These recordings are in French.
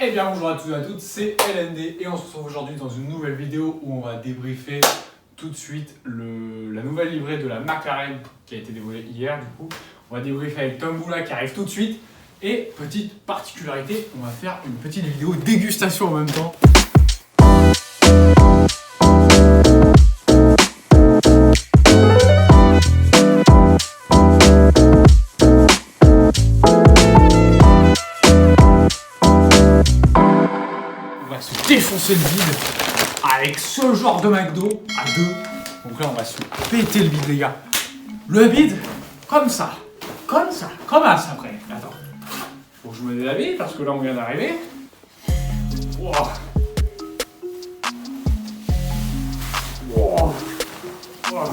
Eh bien bonjour à tous et à toutes, c'est LND et on se retrouve aujourd'hui dans une nouvelle vidéo où on va débriefer tout de suite la nouvelle livrée de la McLaren qui a été dévoilée hier du coup. On va débriefer avec Tomboula qui arrive tout de suite et petite particularité, on va faire une petite vidéo dégustation en même temps. Défoncer le vide avec ce genre de McDo à deux. Donc là on va se péter le vide les gars. Le vide comme ça, comme ça après. Attends, faut que je me déshabille parce que là on vient d'arriver. Wow. Wow. Wow.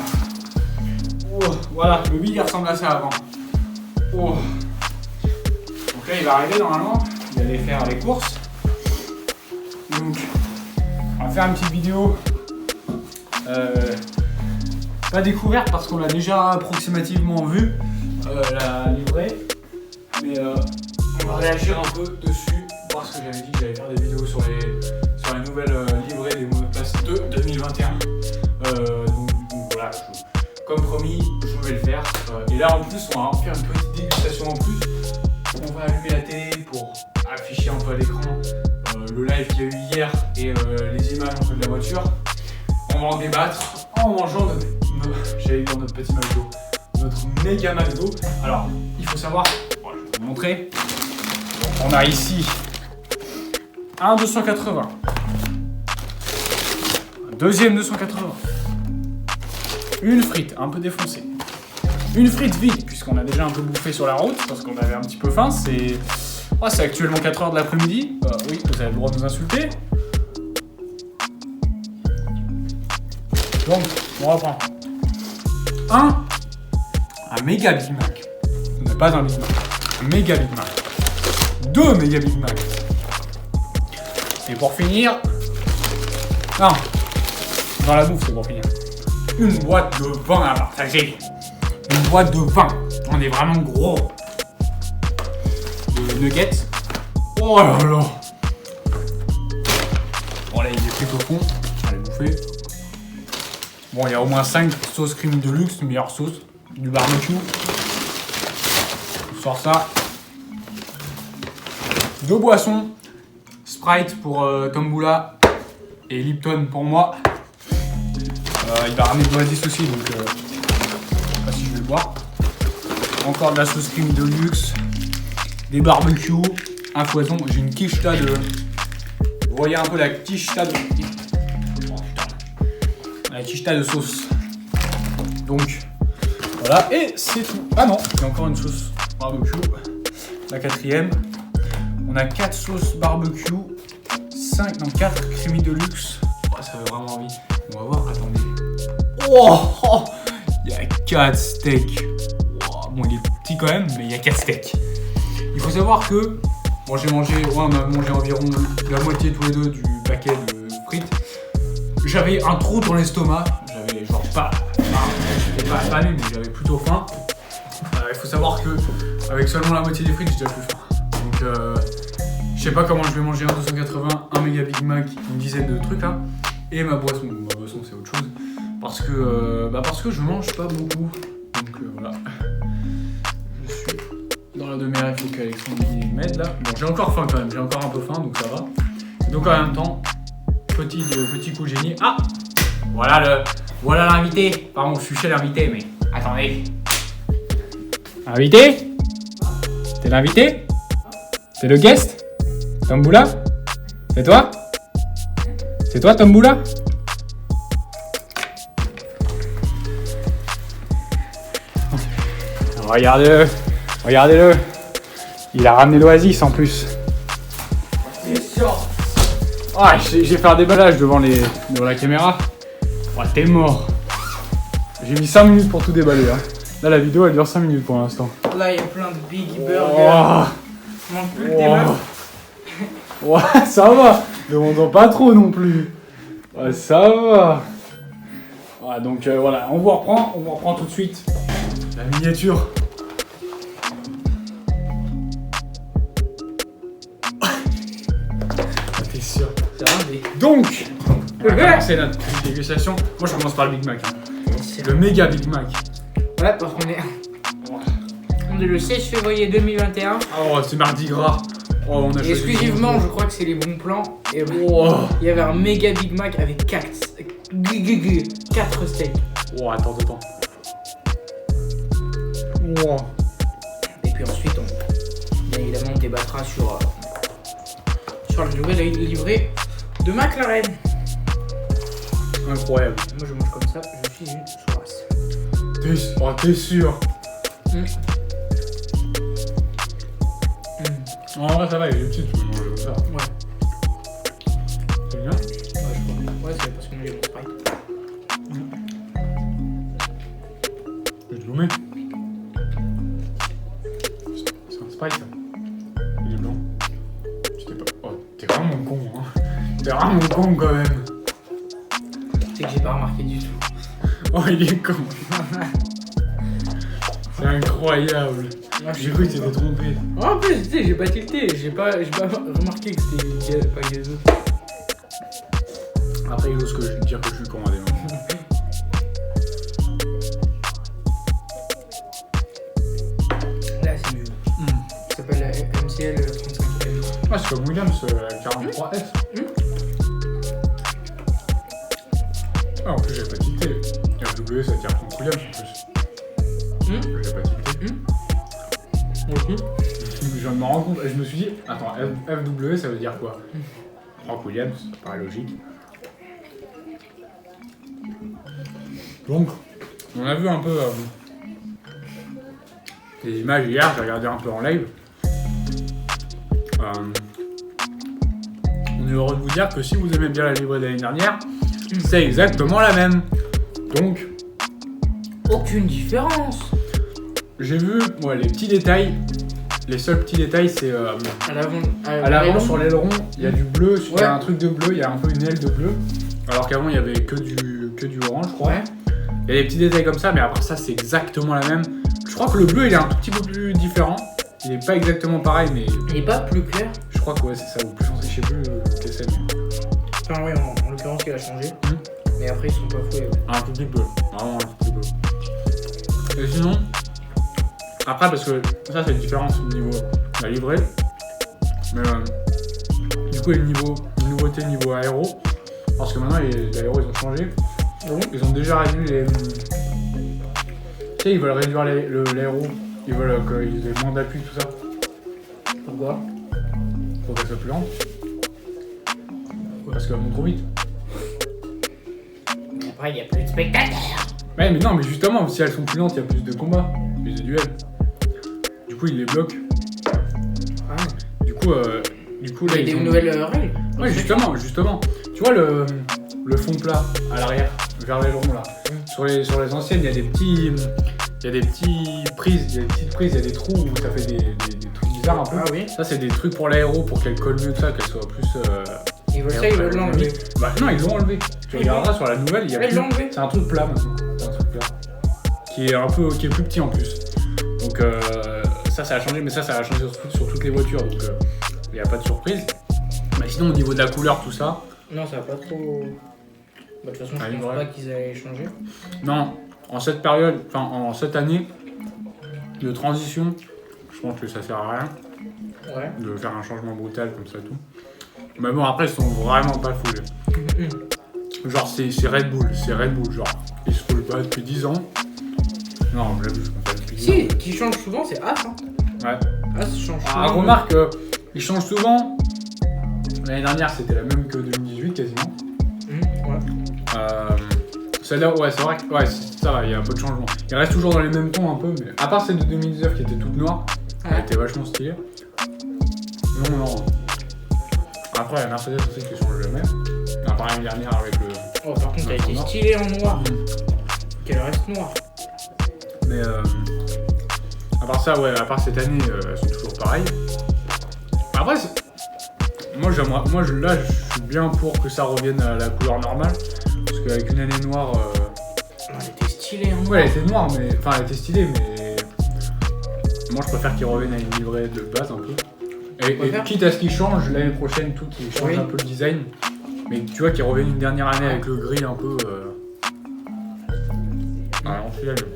Wow. Voilà, le vide il ressemble à ça avant. Wow. Donc là il va arriver normalement, il va aller faire les courses. Donc, on va faire une petite vidéo, pas découverte parce qu'on l'a déjà approximativement vu, la livrée, mais on va réagir un peu dessus parce que j'avais dit que j'allais faire des vidéos sur les nouvelles livrées des mots de passe de 2021. Donc voilà, comme promis, je vais le faire. Et là en plus, on va faire une petite dégustation en plus. On va allumer la télé pour afficher un peu à l'écran le live qu'il y a eu hier et les images un peu de la voiture. On va en débattre en mangeant j'allais dire notre petit McDo, notre méga McDo. Alors, il faut savoir, je vais vous montrer. Donc, on a ici un 280, un deuxième 280, une frite un peu défoncée, une frite vide puisqu'on a déjà un peu bouffé sur la route parce qu'on avait un petit peu faim. C'est actuellement 4h de l'après-midi. Oui, vous avez le droit de nous insulter. Donc, on reprend. Un méga Big Mac. Ce n'est pas un Big Mac. Un méga Big Mac. 2 méga Big Mac. Et pour finir... Non. Dans la bouffe, c'est pour finir. Une boîte de vin à partager. Une boîte de vin. On est vraiment gros. Nuggets. Oh là là. Bon là il est frites au fond. On va les bouffer. Bon il y a au moins 5 sauces creamy de luxe, meilleure sauce. Du barbecue. On sort ça. 2 boissons. Sprite pour Tomboula et Lipton pour moi. Il va ramener de l'Oasis aussi donc je sais pas si je vais le boire. Encore de la sauce creamy de luxe. Des barbecues, un foison, j'ai une quicheta de... Vous voyez un peu la quicheta de... Oh, la quicheta de sauce. Donc, voilà, et c'est tout. Ah non, il y a encore une sauce barbecue. La 4e. On a 4 sauces barbecue. 4 creamy de luxe. Oh, ça fait vraiment envie. On va voir, attendez. Oh, il y a 4 steaks. Oh, bon, il est petit quand même, mais il y a 4 steaks. Il faut savoir que, bon, on a mangé environ la moitié tous les deux du paquet de frites. J'avais un trou dans l'estomac, j'avais genre j'étais pas affamé, mais j'avais plutôt faim. Il faut savoir que avec seulement la moitié des frites, j'ai déjà plus faim. Donc, je sais pas comment je vais manger un 280, un méga Big Mac, une dizaine de trucs là, et ma boisson. Ma boisson c'est autre chose, parce que je mange pas beaucoup. Donc voilà. Dans la demi-heure, il faut qu'Alexandre m'aide là. Bon, j'ai encore faim quand même, j'ai encore un peu faim, donc ça va. Donc en même temps, petit coup de génie. Ah, voilà l'invité. Pardon, je suis chez l'invité, mais attendez. Invité? T'es l'invité? T'es le guest? Tomboula? C'est toi? C'est toi Tomboula? Regardez-le, il a ramené l'Oasis en plus. Ah, j'ai fait un déballage devant la caméra. Oh, t'es mort. J'ai mis 5 minutes pour tout déballer. Hein. Là, la vidéo elle dure 5 minutes pour l'instant. Là, il y a plein de Big Burgers. Il manque plus que des meufs. Ouais, ça va. Demandons pas trop non plus. Ouais, ça va. Ouais, donc voilà, on vous reprend tout de suite. La miniature. sûr. C'est un des. Donc, on va commencer notre dégustation. Moi, je commence par le Big Mac. Hein. Le méga Big Mac. Voilà, parce qu'on est. On est le 16 février 2021. Oh, c'est mardi gras. Oh, on a Et exclusivement, je crois que c'est les bons plans. Et il y avait un méga Big Mac avec 4 steaks. Oh, attends. Oh. Et puis ensuite, bien évidemment, on débattra sur la nouvelle livrée de McLaren. Incroyable. Moi, je mange comme ça, je suis une sourasse. T'es sûr? En vrai, ça va, il est petit, tu peux manger comme ça. Ouais. C'est bien? Ouais, je crois. Ouais, c'est parce qu'on a mon Sprite. Je vais te gommer. C'est un Sprite, ça. Il est blanc. Oh, t'es vraiment con, hein. T'es vraiment con, quand même. C'est que j'ai pas remarqué du tout. Oh, il est con. C'est incroyable. J'ai cru que t'étais trompé. En plus, tu sais, j'ai pas tilté, j'ai pas remarqué que c'était pas gazeux. Après, il ose que je dire que je suis con à des moments. Là, c'est mieux. Ça s'appelle la MCL 35M. Ah, c'est comme Williams, 43F. Ah, en plus, j'ai pas tilté. FW, ça tire contre Williams en plus. J'ai pas tilté. Ok. Je viens de me rendre compte, et je me suis dit, attends, FW ça veut dire quoi? Frank Williams, ça paraît logique. Donc, on a vu un peu les images hier, j'ai regardé un peu en live. On est heureux de vous dire que si vous aimez bien la livrée de l'année dernière, c'est exactement la même. Donc, aucune différence. j'ai vu les petits détails. Les seuls petits détails, c'est À l'avant sur l'aileron, il y a du bleu, il y a un truc de bleu, il y a un peu une aile de bleu. Alors qu'avant, il y avait que du orange, je crois. Ouais. Il y a des petits détails comme ça, mais après ça, c'est exactement la même. Je crois que le bleu, il est un tout petit peu plus différent. Il est pas exactement pareil, mais Il est pas plus clair. je crois que c'est ça, ou plus foncé, je sais plus quel c'est. Enfin, ouais, en l'occurrence, il a changé. Mais après, ils sont pas fous. Un tout petit peu, vraiment un tout petit peu. Et sinon, après, parce que ça, c'est une différence au niveau de la livrée. Mais du coup, il y a une nouveauté niveau aéro. Parce que maintenant, les aéros, ils ont changé. Ils ont déjà réduit les. Tu sais, ils veulent réduire l'aéro. Ils veulent qu'ils aient moins d'appui, tout ça. Pourquoi? Pour qu'elle soit plus lente. Parce qu'elle monte trop vite. Mais après, il y a plus de spectateurs. Ouais, mais non, mais justement, si elles sont plus lentes, il y a plus de combats, plus de duels. Du coup, ils les bloquent. Ah. Du coup, là, il y a des nouvelles règles. Ouais, justement. Tu vois le fond plat à l'arrière, vers l'aileron là. Sur les anciennes, il y a des petites prises, il y a des trous où ça fait des trucs bizarres un peu. Ah oui. Ça, c'est des trucs pour l'aéro, pour qu'elle colle mieux que ça, qu'elle soit plus. Ils veulent l'enlever. Bah non, ils l'ont enlevé. Tu regarderas sur la nouvelle, il y a plus. C'est un truc plat maintenant. C'est un truc plat. Qui est plus petit en plus. Donc ça a changé, mais ça a changé sur toutes les voitures, donc il n'y a pas de surprise. Mais sinon, au niveau de la couleur, tout ça. Non, ça va pas trop. Bah, de toute façon, je pense pas qu'ils allaient changer. Non, en cette période, enfin en cette année de transition, je pense que ça sert à rien. Ouais. De faire un changement brutal comme ça tout. Mais bon, après, ils sont vraiment pas foulés. Genre, c'est Red Bull, genre. Ils se foulent pas depuis 10 ans. Non, je l'ai vu, je pense pas depuis 10 ans. Si, qui change souvent, c'est As. Hein. Ouais. As change souvent. Ah, remarque, ils changent souvent. L'année dernière, c'était la même que 2018 quasiment. Ouais. Celle-là, ouais, c'est vrai que ça va, il y a un peu de changement. Il reste toujours dans les mêmes tons un peu, mais à part celle de 2019 qui était toute noire, elle était vachement stylée. Non. Après, la Mercedes aussi qui change jamais. À part l'année dernière avec le. Oh, par contre, elle était stylée en noir. Qu'elle reste noire. Mais à part ça, ouais, à part cette année, elles sont toujours pareilles. Après, moi, là, je suis bien pour que ça revienne à la couleur normale. Parce qu'avec une année noire. Elle était stylée en noir. Ouais, elle était noire, mais. Enfin, elle était stylée, mais. Moi, je préfère qu'ils reviennent à une livrée de base un peu. Et quitte à ce qu'ils changent l'année prochaine, tout qui change un peu le design. Mais tu vois qu'ils reviennent une dernière année avec le gris un peu. Ouais, on fait la gueule.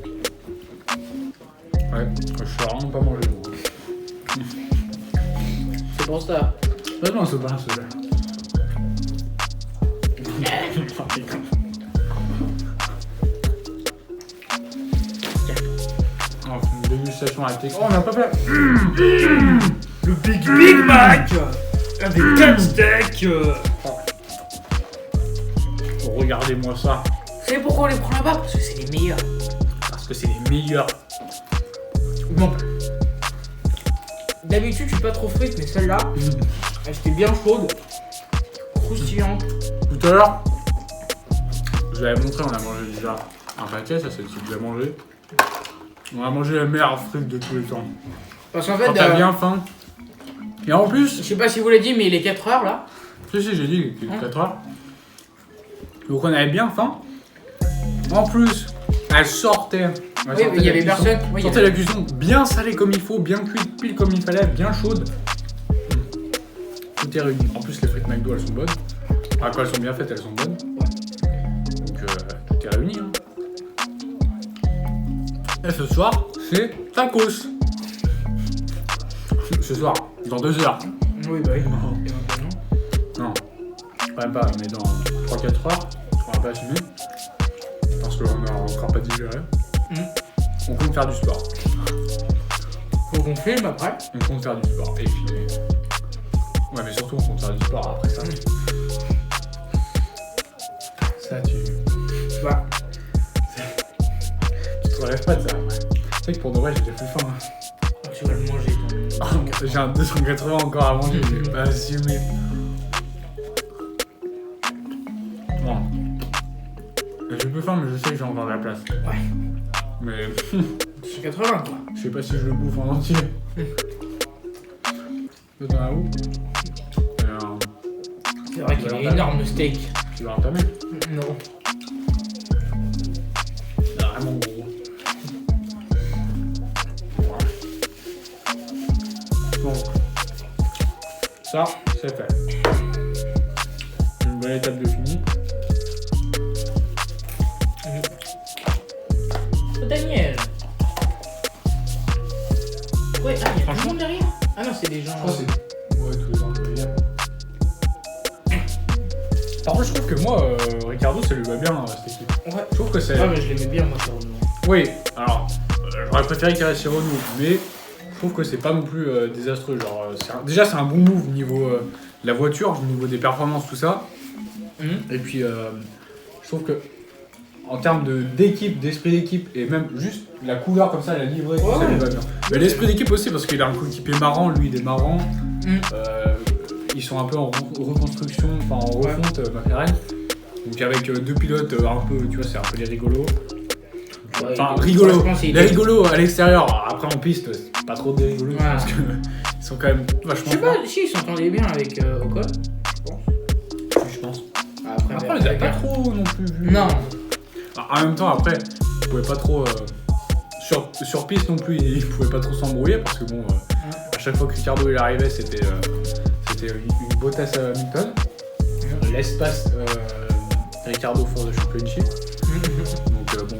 Ouais, je suis vraiment pas mangé. C'est pour ça. Non, c'est pas un seul. On fait une dégustation à texte. Oh, on n'a pas fait. Le Big Mac avec 4 steaks. Regardez-moi ça. Vous savez pourquoi on les prend là-bas? Parce que c'est les meilleurs. Parce que c'est les meilleurs. Bon. D'habitude, je suis pas trop frite, mais celle-là, elle était bien chaude, croustillante. Tout à l'heure, je vous avais montré, on a mangé déjà un paquet, ça c'est déjà mangé. On a mangé la meilleure frite de tous les temps. Parce qu'en fait, quand t'as bien faim. Et en plus, je sais pas si vous l'avez dit, mais il est 4h là. Si, j'ai dit qu'il était 4h. Donc on avait bien faim. En plus, elle sortait. Oui, il y avait personne. Oui, sortait la cuisson bien salée comme il faut, bien cuite, pile comme il fallait, bien chaude. Tout est réuni. En plus, les frites McDo, elles sont bonnes. Quand elles sont bien faites, elles sont bonnes. Donc tout est réuni. Hein. Et ce soir, c'est tacos. Ce soir, dans 2 heures. Oui, bah oui. Non, quand même pas, mais dans 3-4 heures, on va pas assumer. Parce qu'on n'a encore pas digéré. On compte faire du sport. Faut qu'on filme après. On compte faire du sport. Et puis. Ouais, mais surtout, on compte faire du sport après ça. Ça, tu. Bah. Tu te relèves pas de ça après. C'est vrai que pour Noël, j'ai déjà plus faim. Tu vas le manger. J'ai un 280 encore à manger, je vais pas assumer. Bon. J'ai plus faim, mais je sais que j'ai encore de la place. Ouais. Mais. 280 quoi. Je sais pas si je le bouffe en entier. Toi, t'en as où? C'est vrai qu'il est énorme le steak. Tu vas entamer? Non. C'est vraiment gros. Bon. Ça, c'est fait. Une bonne étape de fini. Daniel. Ouais, ah, il y a tout le monde derrière. Ah non, c'est des gens. Je crois que c'est. Ouais, tous les gens derrière. Par contre, je trouve que moi, Ricardo, ça lui va bien cette équipe. Ouais. Je trouve que c'est. Ouais, mais je l'aimais bien, moi, c'est Renault. Oui, alors, j'aurais préféré qu'il reste chez Renault, mais je trouve que c'est pas non plus désastreux. Genre, déjà, c'est un bon move niveau de la voiture, au niveau des performances, tout ça. Et puis, je trouve que en termes d'équipe, d'esprit d'équipe, et même juste la couleur comme ça, la livrée, tout ça lui va bien. Mais l'esprit d'équipe aussi, parce qu'il a un coéquipier marrant, lui, il est marrant. Ils sont un peu en reconstruction, enfin en refonte, McLaren. Donc avec 2 pilotes un peu, tu vois, c'est un peu les rigolos. Ouais, Enfin, rigolos. Les rigolos à l'extérieur, après en piste, c'est pas trop des rigolos, parce que ils sont quand même vachement. Je sais pas, si ils s'entendaient bien avec Ocon, je pense. Après, ils avaient pas trop non plus vu. Non. En même temps, après, ils pouvaient pas trop. Sur piste non plus, ils pouvaient pas trop s'embrouiller parce que bon, à chaque fois que Ricardo il arrivait, c'était une botasse à Hamilton. L'espace Ricardo for the Championship. Donc bon,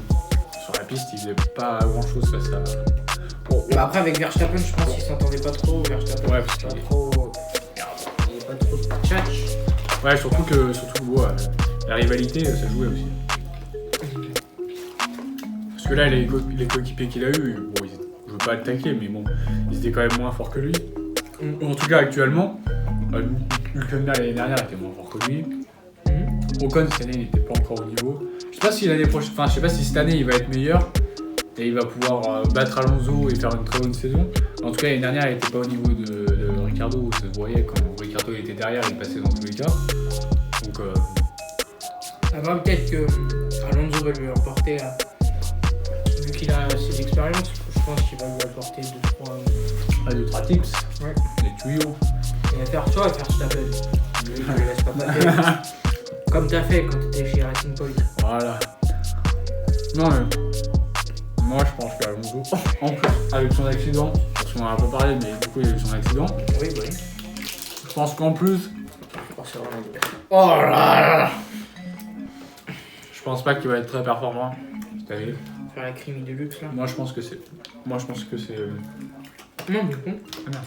sur la piste, il faisait pas grand chose face à. Bon, bah après avec Verstappen, je pense qu'ils s'entendaient pas trop. Verstappen, ouais, parce qu'il pas trop. Il est pas trop tchatch. Ouais, surtout que bon, la rivalité, ça jouait aussi. Parce que là, les coéquipiers qu'il a eu, bon, je veux pas le taquer, mais bon, ils étaient quand même moins forts que lui. En tout cas, actuellement, Hülkenberg l'année dernière était moins fort que lui. Ocon cette année, il n'était pas encore au niveau. Je sais pas si l'année prochaine, enfin, je sais pas si cette année il va être meilleur et il va pouvoir battre Alonso et faire une très bonne saison. En tout cas, l'année dernière, il n'était pas au niveau de Ricardo, où ça se voyait quand Ricardo était derrière, il passait dans tous les cas. Donc, après, peut-être que Alonso va lui apporter, vu qu'il a ses expériences, je pense qu'il va lui apporter 2-3 tips, ouais. Des tuyaux. Et à faire toi, à faire Verstappen. Lui, je le laisse pas passer. Comme t'as fait quand t'étais chez Racing Point. Voilà. Non mais moi je pense qu'Alonso, en plus avec son accident, parce qu'on en a pas parlé, mais du coup il a eu son accident. Oui, oui. Je pense qu'en plus, Oh, c'est vraiment dur. Oh là là. je pense pas qu'il va être très performant cette année. Faire la crime de luxe là. Moi je pense que c'est. Non, du coup. Ah, merde.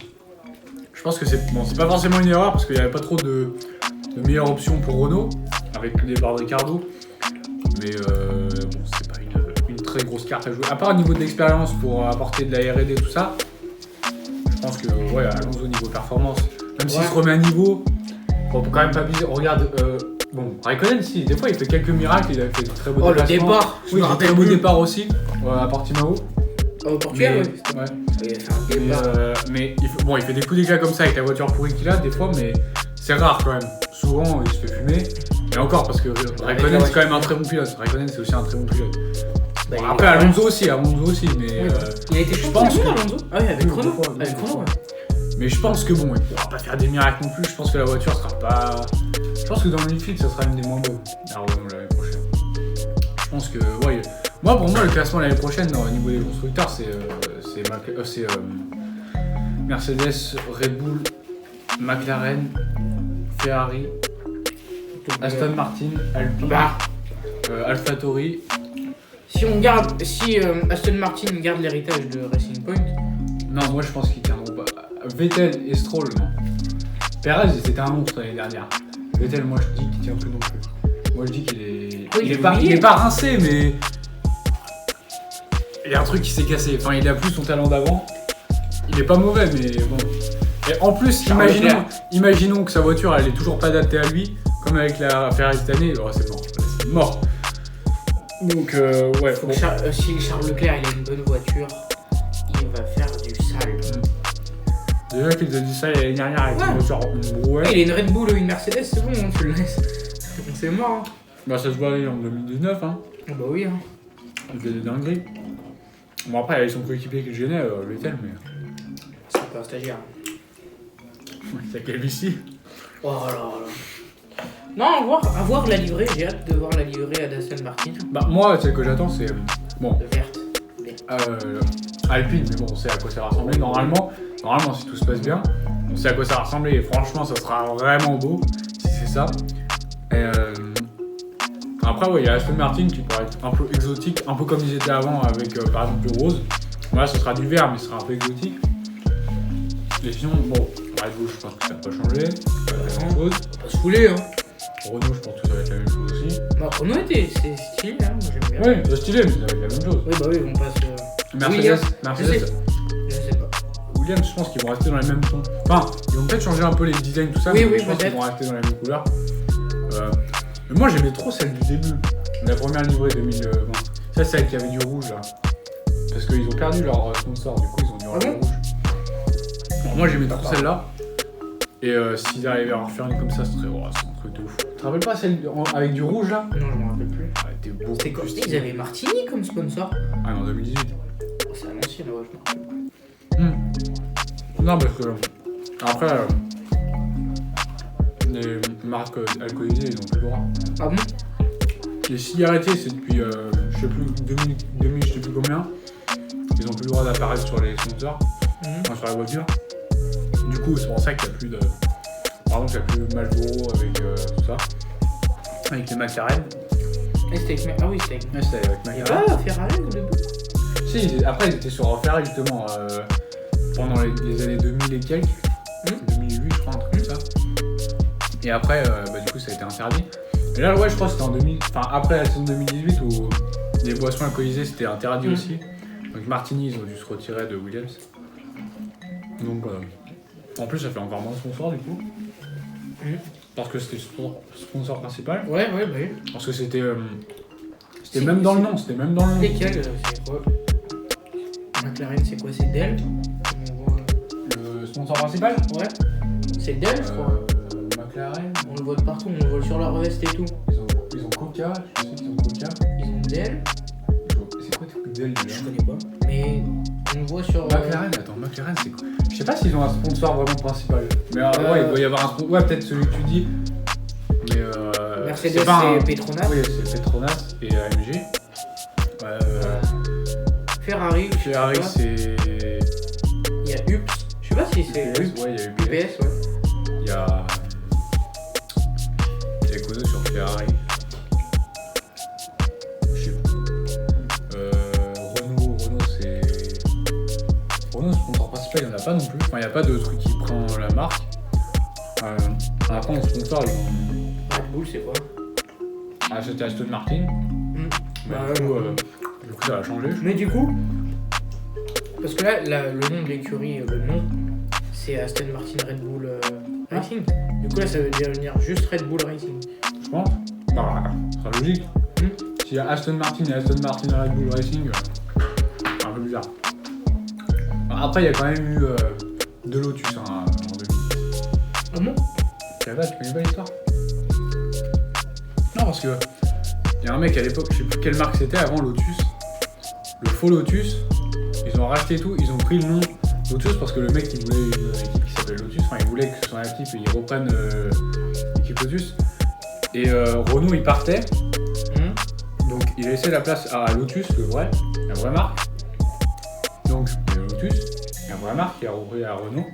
Je pense que c'est. Bon, c'est pas forcément une erreur parce qu'il n'y avait pas trop de meilleures options pour Renault avec le départ de Ricardo. Mais bon, c'est pas une très grosse carte à jouer. À part au niveau de l'expérience pour apporter de la R&D tout ça, je pense que ouais, Alonso au niveau performance, même s'il se remet à niveau, on peut quand même pas viser. Regarde, bon, Raikkonen, si, des fois il fait quelques miracles, il a fait de très beaux Oh, le déplacements. départ. Oui, il a fait un beau départ aussi, à Portimao. Au Portugal, Mais- ouais. ouais. Il a fait un départ. Mais il fait des coups d'éclat comme ça avec la voiture pourrie qu'il a des fois, mais c'est rare quand même. Souvent il se fait fumer. Et encore parce que Raikkonen c'est quand même un très bon pilote. Raikkonen c'est aussi un très bon pilote. Bah, Bon, il après est- Alonso aussi, mais Oui, il a été je pense champion, que- Alonso. Ah oui, avec Oui, Renault. deux fois, Avec deux Renault, fois. ouais. mais je pense que bon, il pourra pas faire des miracles non plus. Je pense que la voiture sera pas. Je pense que dans le midfield ça sera une des moins bonnes. Alors Renault l'année prochaine. Je pense que ouais. Moi pour moi le classement l'année prochaine au niveau des constructeurs c'est Mercedes, Red Bull, McLaren, Ferrari, Aston Martin, Alpine, Bah, AlphaTauri. si Aston Martin garde l'héritage de Racing Point, Non, moi je pense qu'ils tiendront pas. Vettel et Stroll, non. Perez, c'était un monstre l'année dernière. Vettel, moi je dis qu'il tient plus non plus. Moi je dis qu'il est. Oui, il est pas rincé, mais. Il y a un truc qui s'est cassé. Enfin, il a plus son talent d'avant. Il est pas mauvais, mais bon. Et en plus, Charles Leclerc. imaginons que sa voiture elle est toujours pas adaptée à lui, comme avec la Ferrari cette année, oh, c'est mort. C'est mort. Donc, ouais, faut bon. que si Charles Leclerc il a une bonne voiture, il va faire du sale. Déjà qu'il a dit ça l'année dernière avec Ouais. une voiture une brouette. Ouais, il a une Red Bull ou une Mercedes, c'est bon, hein, tu le laisses. C'est mort. Hein. Bah, ça se voit en 2019, hein. Ah bah oui. Hein. Il faisait des dingueries. Bon, après, il avait son coéquipier qui le gênait, Vettel, mais. C'est pas un stagiaire. C'est quel ici. Oh là là. Non, à voir la livrée, j'ai hâte de voir la livrée à Aston Martin. Bah, moi, celle que j'attends, c'est. Bon, Verte. Alpine, mais bon, on sait à quoi ça va ressembler. Normalement, si tout se passe bien, on sait à quoi ça va ressembler. Et franchement, ça sera vraiment beau, si c'est ça. Et après, ouais, il y a Aston Martin qui pourrait être un peu exotique, un peu comme ils étaient avant avec, par exemple, le rose. Là, ce sera du vert, mais ce sera un peu exotique. Et sinon, bon, Red Bull, je pense que ça va pas changer. Pas grand chose. On va pas se fouler, hein. Renault, je pense que ça va être la même chose aussi. Non, Renault c'est stylé, hein. Moi j'aime bien. Oui, c'est stylé, mais ça va être la même chose. Oui, bah oui, on passe. Mercedes, Je sais pas. Williams, je pense qu'ils vont rester dans les mêmes tons. Enfin, ils vont peut-être changer un peu les designs, tout ça, Oui, mais oui, je pense qu'ils peut-être. vont rester dans les mêmes couleurs. Mais moi, j'aimais trop celle du début, la première livrée 2020. Ça, c'est celle qui avait du rouge, là. Parce qu'ils ont perdu leur sponsor, du coup, ils ont dû enlever le rouge. Bon, moi, j'aimais trop celle-là. Et s'ils arrivaient à en refaire une comme ça, ce serait un truc de ouf. Tu te rappelles pas celle avec du rouge, là? Non, je m'en rappelle plus. Elle était beaucoup C'était quoi? plus Ils stylée. avaient Martini comme sponsor. Ah, non, 2018. Oh, c'est à l'ancienne, ouais, je m'en rappelle plus. Non, parce que après, les marques alcoolisées, ils ont plus le droit. Ah bon? Les cigarettiers, c'est depuis, je sais plus, 2000, je sais plus combien. Ils ont plus le droit d'apparaître sur les sponsors, enfin sur la voiture. Du coup, c'est pour ça qu'il n'y a plus de. Par exemple, il n'y a plus de Marlboro avec tout ça. Avec les McLaren. Et c'était avec. Ah oui, c'était avec. Ouais, c'était avec Il y McLaren. a pas Ferrari au début? Si, après, ils étaient sur Ferrari justement pendant les années 2000 et quelques. 2008, je crois, un truc comme ça. Et après, du coup, ça a été interdit. Et là, ouais, je crois que c'était en 2000. Enfin, après la saison 2018 où les boissons alcoolisées c'était interdit aussi. Donc, Martini, ils ont dû se retirer de Williams. Donc, en plus, ça fait encore moins de sponsors du coup. Parce que c'était le sponsor principal. Ouais, bah oui. Parce que c'était même dans le nom. C'était même dans le nom. Lesquels? C'est quoi? McLaren, c'est quoi? C'est Dell? On voit- Le sponsor principal Ouais. C'est Dell, je crois. McLaren. On le voit de partout, on le voit sur leur veste et tout. Ils ont Coca, je sais qu'ils ont Coca. Ils ont Dell. C'est quoi Dell déjà? Je connais pas. Mais on le voit sur. McLaren, attends, McLaren c'est quoi? Je sais pas s'ils ont un sponsor vraiment principal. Mais ouais, il doit y avoir un sponsor. Ouais, peut-être celui que tu dis. Mais Mercedes, c'est pas c'est Petronas. Oui, c'est Petronas et AMG. Ferrari, je sais Ferrari, pas. c'est. Il y y a UPS. Je sais pas si c'est UPS, ouais, il y a UPS. UPS, ouais. Il y a Kono sur Ferrari. Je sais pas. Renault, c'est sponsor principal, il n'y en a pas non plus. Enfin, il n'y a pas de truc qui prend la marque. Après, en sponsor, ils ont. Red Bull, c'est quoi? Ah, c'était Aston Martin. Bah, Du coup, ça a changé. Mais du coup, parce que là, le nom de l'écurie, le nom, c'est Aston Martin Red Bull Racing. Du coup, là, ça veut devenir juste Red Bull Racing. Je pense. Bah, ce sera logique. S'il y a Aston Martin et Aston Martin Red Bull Racing, c'est un peu bizarre. Après, il y a quand même eu de Lotus en 2010. Ah bon? Tu connais pas l'histoire? Non, parce que il y a un mec à l'époque, je sais plus quelle marque c'était avant Lotus, le faux Lotus, ils ont racheté tout, ils ont pris le nom Lotus parce que le mec il voulait une équipe qui s'appelle Lotus, enfin il voulait que son équipe il reprenne l'équipe Lotus. Et Renault il partait, donc il a laissé la place à Lotus, la vraie marque. Donc Lotus, la vraie marque qui a repris à Renault.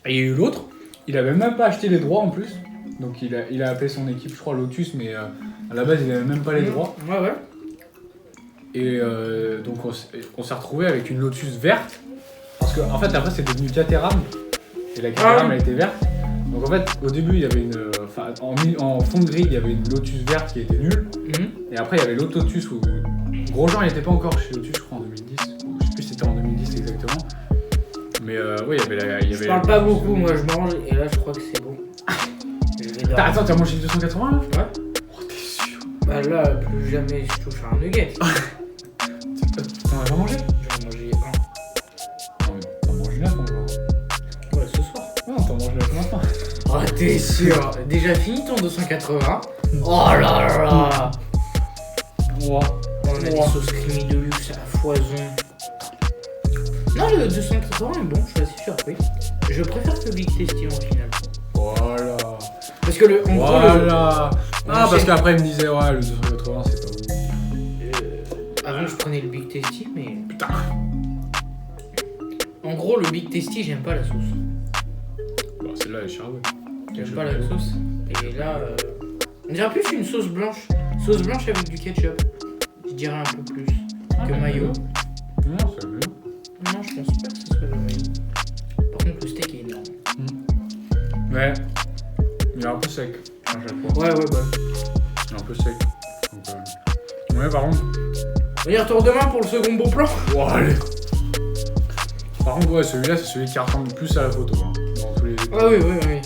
Et il y a eu l'autre, il avait même pas acheté les droits en plus. Donc il a appelé son équipe, je crois, Lotus, mais à la base il avait même pas les droits. Ouais. Et donc on s'est retrouvé avec une Lotus verte. Parce que en fait après c'est devenu Caterham. Et la Caterham elle était verte. Donc en fait au début il y avait en fond de grille il y avait une Lotus verte qui était nulle. Et après il y avait l'autre Lotus où Grosjean il était pas encore chez Lotus je crois en 2010. Je sais plus si c'était en 2010 exactement. Mais ouais il y avait Je parle pas beaucoup, moi je mange et là je crois que c'est bon. Attends, t'as mangé 280 là? Ouais. Oh, t'es sûr? Bah là, plus jamais je touche à un nugget. T'en as pas mangé? J'en ai mangé un. Non, mais t'en manges 9 encore. Ouais, ce soir. Non, t'en manges 9 maintenant. Oh, t'es sûr? Déjà fini ton 280? Oh là là! Wow. On a des sauces creamy de luxe à la foison. Non, le 280 est bon, je suis assez surpris. Je préfère que le Big Tasty en final. Voilà. Parce que en gros, voilà. Parce qu'après il me disait ouais le 280 c'est pas ouf. avant je prenais le Big Tasty, mais Putain. en gros le Big Tasty j'aime pas la sauce. Bon celle-là elle est charbonne. J'aime pas la sauce. Et là, on dirait plus une sauce blanche. Sauce blanche avec du ketchup. Je dirais un peu plus que mayo. Non c'est le mieux. Non, je pense pas que ce soit le mayo. Par contre, le steak est énorme. Ouais. Il est un peu sec à chaque fois. Ouais, bah. Il est un peu sec. Donc, ouais par contre. On y retourne demain pour le second beau plan. Oh, allez. Par contre ouais celui-là c'est celui qui ressemble le plus à la photo. Hein, dans tous les... Ah oui.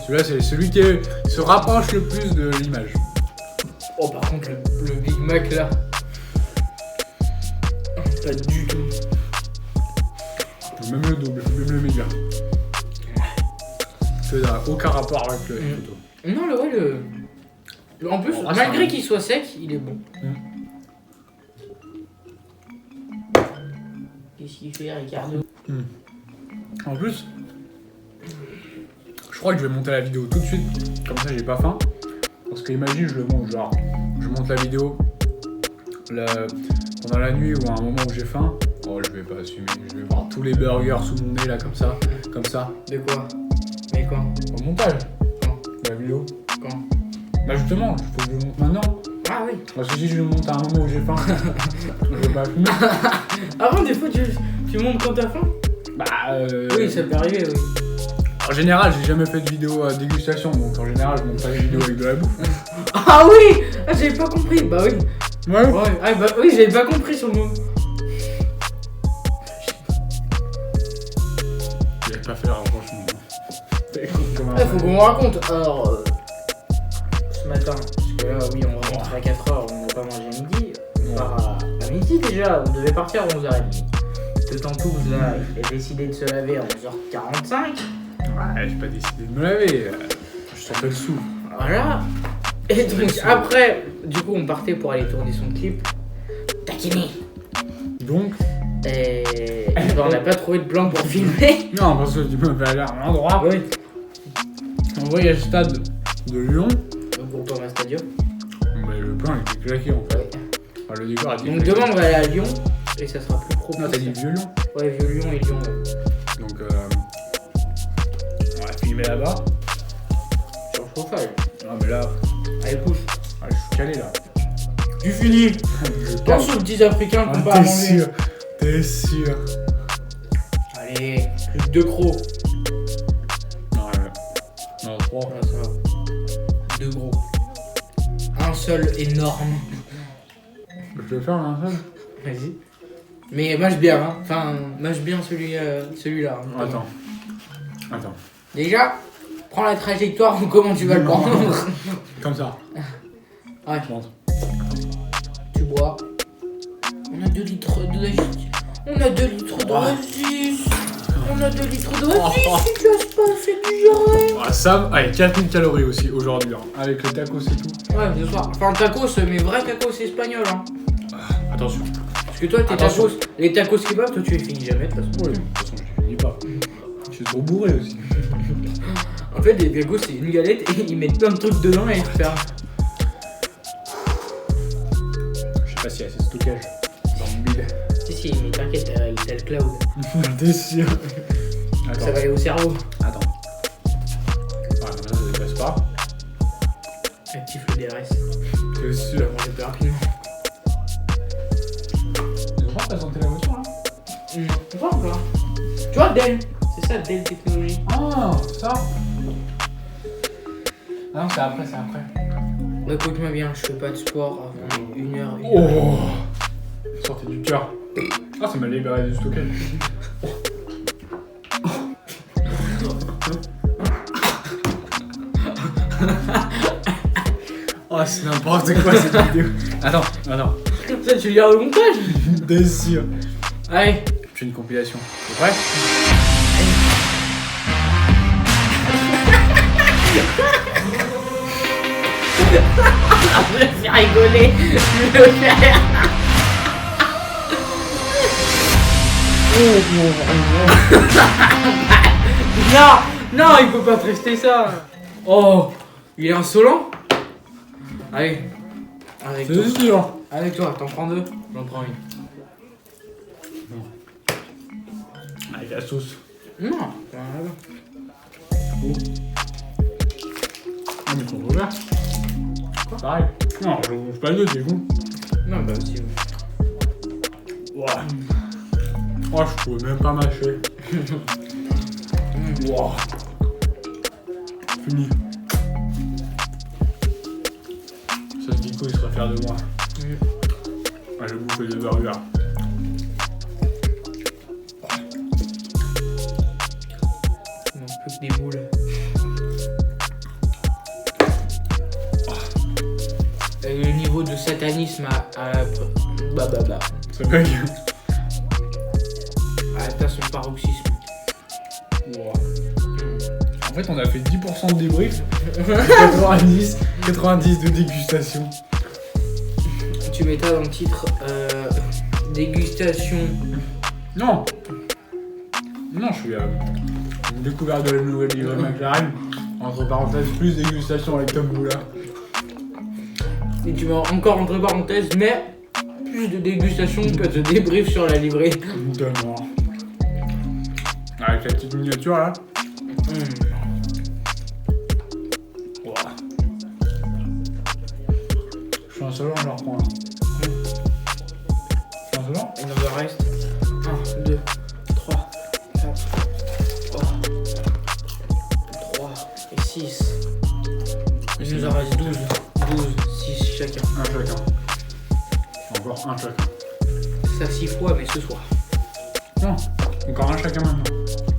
Celui-là c'est celui qui se rapproche le plus de l'image. Oh, par contre, le Big Mac là. Pas du tout. Même le double, même le méga. Ça n'a aucun rapport avec la photo. Non, en plus, malgré qu'il soit sec, il est bon. Qu'est-ce qu'il fait, Ricardo? En plus, je crois que je vais monter la vidéo tout de suite, comme ça j'ai pas faim. Parce que imagine, je le monte, genre, je monte la vidéo pendant la nuit ou à un moment où j'ai faim. Oh, je vais pas assumer, je vais voir tous les burgers sous mon nez là, comme ça. De quoi? Mais quand? Au montage. Quand? La vidéo. Quand? Bah justement, il faut que je le monte maintenant. Ah oui. Parce que si je le monte à un moment où j'ai faim, je vais pas fumer. Avant, des fois, tu montes quand t'as faim? Bah Oui, ça peut arriver, oui. En général, j'ai jamais fait de vidéo à dégustation, donc en général, je monte pas des vidéos avec de la bouffe. Ah oui! Ah, j'avais pas compris. Bah oui. Ouais. Ah bah oui, j'avais pas compris sur le mot. J'avais pas fait le rapprochement. Faut qu'on me raconte. Alors, ce matin, parce que là, oui, on rentre à 4h, on n'a pas mangé à midi. On part à midi déjà, on devait partir à 11h30. Le Tempouze là, il a décidé de se laver à 11h45. Ouais, j'ai pas décidé de me laver. Je sentais le sou. Voilà. Et donc après, du coup, on partait pour aller tourner son clip. Taquini. Donc Et on n'a pas trouvé de plan pour filmer. non, parce que tu m'avais allé à un endroit. Oui. On voyait le stade de Lyon. Donc on tourne à Stadium. Mais le plan était claqué en fait. Enfin, le décor était Donc claqué. demain on va aller à Lyon et ça sera plus propre. Non, t'as dit Vieux Lyon. Ouais, Vieux Lyon et Lyon. Ouais. Donc les mets là-bas. Sur le chauffage. Non, mais là, Allez, pousse. je suis calé là. Tu finis. Pense aux petits africains qu'on pas à T'es manger. sûr? T'es sûr? Allez, plus que 2 crocs. Non, 3. Voilà, ça va. 2 gros. Un seul énorme. Je vais faire un seul. Vas-y. Mais mâche bien, hein. Enfin, mâche bien celui-là. Hein. Attends. Déjà, prends la trajectoire, comment tu vas le prendre. Comme ça. Ouais. Je montre. Tu bois. On a 2 litres d'oasis. On a 2 litres d'oasis. On a 2 litres d'oasis. Si tu as pas fait digérer. Ah, ça, allez, 4000 calories aussi aujourd'hui, hein, avec le tacos et tout. Ouais, ce soir. Enfin, tacos, mais vrai tacos espagnol, hein. Attention. Parce que toi, tes Attention. tacos, les tacos kebab, toi, tu les finis jamais, de toute façon. Oui, de toute façon, je finis pas. Je suis trop bourré aussi. En fait, les tacos, c'est une galette et ils mettent plein de trucs dedans et faire. Je sais pas s'il y a assez de stockage dans le bide. Si, mais t'inquiète, t'as le cloud. T'es sûr? Ça va aller au cerveau. Attends. Voilà, comme ça, ça dépasse pas. Actif le DRS. T'es Tu vas sûr? manger plus rapidement. Ils ont pas présenté la voiture là? Non, pas encore. Tu vois, Dell. C'est ça, Dell Technologies. Ah, ça? Ah non, c'est après. Bah, écoute-moi bien, je fais pas de sport avant 1 heure. Oh! Sortez du cœur. Ah, ça m'a libéré du stockage. Oh, c'est n'importe quoi cette vidéo. Attends. Ça, tu gardes le montage. T'es sûr? Allez. Je fais une compilation. C'est vrai? Je vais faire rigoler. Je vais faire. Non, il peut pas te rester ça. Oh, il est insolent. Allez, avec toi. C'est sûr. Avec toi, t'en prends 2, j'en prends une. Avec la sauce. Non, Ah, mais ils sont ouverts. Quoi? Pareil. Non, je bouge pas deux, c'est fou. non, bah aussi. Ouah. Oh, je pouvais même pas mâcher. Ouah. Fini. Ça se dit quoi, il serait fier de moi. Ah, j'ai bouffé des burgers. Il manque plus que des boules. Le niveau de satanisme bah. Ça bug. Atteint son paroxysme. Ouah. En fait, on a fait 10% de débrief. 90 de dégustation. Tu mettras dans le titre dégustation. Non, je suis une découverte de la nouvelle livrée McLaren. Entre parenthèses, plus dégustation avec Tom Boula. Et tu mets encore entre parenthèses, mais plus de dégustation que de débrief sur la livrée. Tellement. Avec la petite miniature là. Ouah. Je suis insolent, je le reprends là. Je suis insolent. Il nous en reste 1, 2, 3, 4, 3 et 6. Il nous en reste 12, 6 chacun. Un chacun. Encore un chacun. Ça 6 fois, mais ce soir. Non, encore un chacun maintenant.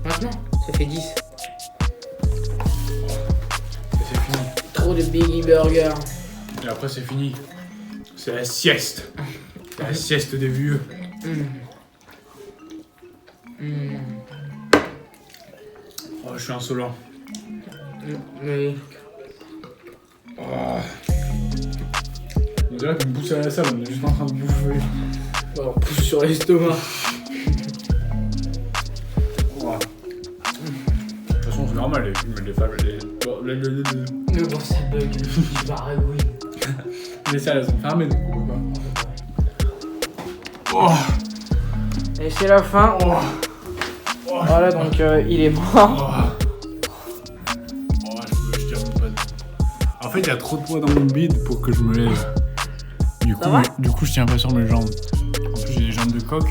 Maintenant, ça fait 10. Et c'est fini. Trop de Biggie Burger. Et après c'est fini. C'est la sieste. C'est la sieste des vieux. Oh, je suis insolent. Oui. Oh. On dirait qu'on me pousse à la salle, on est juste en train de bouffer. On pousse sur l'estomac. Oh. De toute façon, c'est normal, les femmes, Mais bon, ça bug. Je parais oui. les salles, elles sont fermées, donc on peut pas. Oh. Et c'est la fin. Oh. Voilà, donc il est mort. Oh. fait, il y a trop de poids dans mon bide pour que je me lève. Ça va Du coup, je tiens pas sur mes jambes. En plus, j'ai les jambes de coq.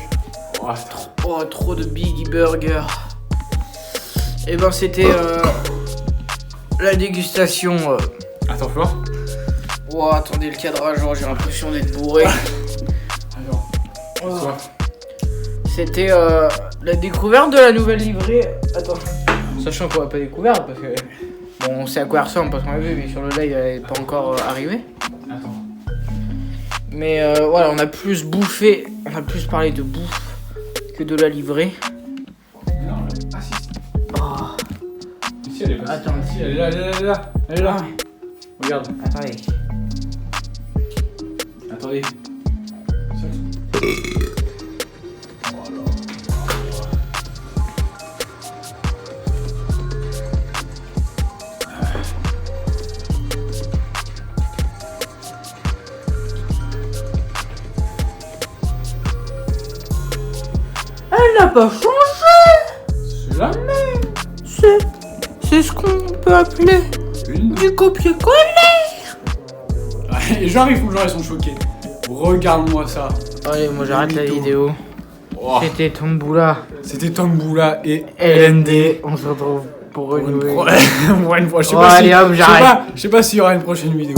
Trop de Biggie Burger. Et ben, c'était la dégustation. Attends, fort. Oh, attendez le cadrage, genre, j'ai l'impression d'être bourré. Alors, Oh. C'était la découverte de la nouvelle livrée. Attends, sachant qu'on l'a pas découverte parce que bon, on sait à quoi elle ressemble parce qu'on l'a vu, mais sur le live elle est pas encore arrivée. Attends. Mais voilà, on a plus bouffé, on a plus parlé de bouffe que de la livrée. Non, ah si. Oh. Ici, elle est pas. Attends, si, elle est là, elle est là, elle est là. Ah ouais. Regarde. Attendez. Attendez. Elle n'a pas changé. C'est la même. C'est ce qu'on peut appeler du copier-coller. Et genre, ils sont choqués. Regarde-moi ça. Allez, moi j'arrête la vidéo. Oh. C'était Tomboula C'était Tomboula et LND. On se retrouve pour une pour une nouvelle. pour une fois. Je sais Oh, pas allez, si, hop, j'arrête. je sais pas s'il y aura une prochaine vidéo.